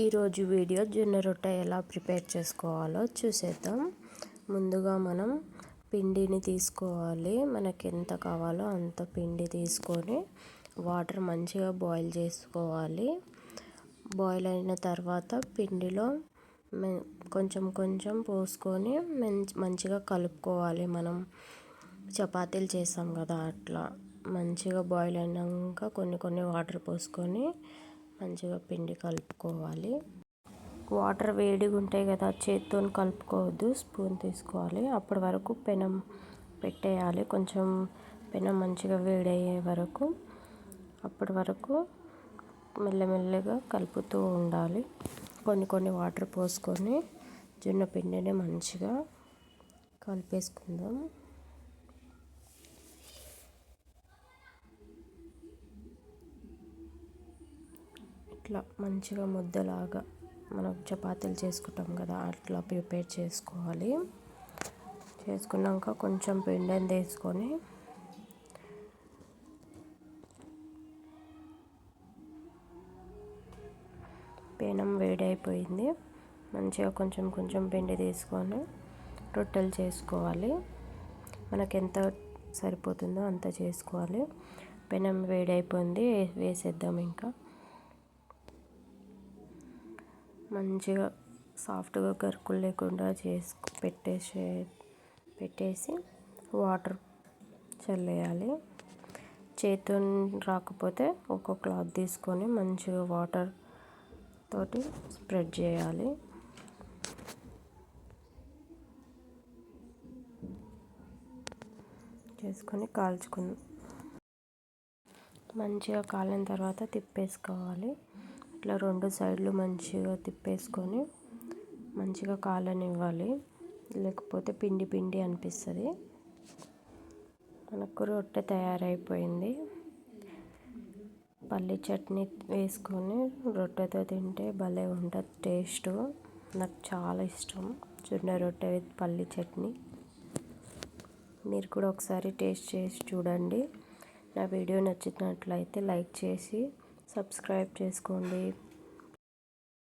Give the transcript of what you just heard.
ఈరోజు వీడియో జొన్న రొట్టె ఎలా ప్రిపేర్ చేసుకోవాలో చూసేద్దాం. ముందుగా మనం పిండిని తీసుకోవాలి. మనకి ఎంత కావాలో అంత పిండి తీసుకొని వాటర్ మంచిగా బాయిల్ చేసుకోవాలి. బాయిల్ అయిన తర్వాత పిండిలో కొంచెం కొంచెం పోసుకొని మంచిగా కలుపుకోవాలి. మనం చపాతీలు చేస్తాం కదా, అట్లా మంచిగా బాయిల్ అయినాక కొన్ని వాటర్ పోసుకొని మంచిగా పిండి కలుపుకోవాలి. వాటర్ వేడిగా ఉంటాయి కదా, చేత్తో కలుపుకోవద్దు, స్పూన్ తీసుకోవాలి. అప్పటి వరకు పెనం పెట్టేయాలి. కొంచెం పెనం మంచిగా వేడయ్యే వరకు, అప్పటి వరకు మెల్లమెల్లగా కలుపుతూ ఉండాలి. కొన్ని వాటర్ పోసుకొని జొన్న పిండిని మంచిగా కలిపేసుకుందాం. ఇట్లా మంచిగా ముద్దలాగా మనం చపాతీలు చేసుకుంటాం కదా, అట్లా ప్రిపేర్ చేసుకోవాలి. చేసుకున్నాక కొంచెం పిండిని తీసుకొని పెనం వేడైపోయింది. మంచిగా కొంచెం పిండి తీసుకొని రొట్టెలు చేసుకోవాలి. మనకు ఎంత సరిపోతుందో అంత చేసుకోవాలి. పెనం వేడైపోయింది, వేసేద్దాం. ఇంకా మంచిగా సాఫ్ట్గా గరుకులు లేకుండా పెట్టేసి వాటర్ చల్లేయాలి. చేతితో రాకపోతే ఒక క్లాత్ తీసుకొని మంచిగా వాటర్ తోటి స్ప్రెడ్ చేయాలి. చేసుకొని మంచిగా కాలిన తర్వాత తిప్పేసుకోవాలి. ఇట్లా రెండు సైడ్లు మంచిగా తిప్పేసుకొని మంచిగా కాలనివ్వాలి. లేకపోతే పిండి అనిపిస్తుంది. మనకు రొట్టె తయారైపోయింది. పల్లి చట్నీ వేసుకొని రొట్టెతో తింటే భలే ఉంటుంది టేస్ట్. నాకు చాలా ఇష్టం జొన్న రొట్టె విత్ పల్లి చట్నీ. మీరు కూడా ఒకసారి టేస్ట్ చేసి చూడండి. నా వీడియో నచ్చినట్లయితే లైక్ చేసి సబ్స్క్రైబ్ చేసుకోండి.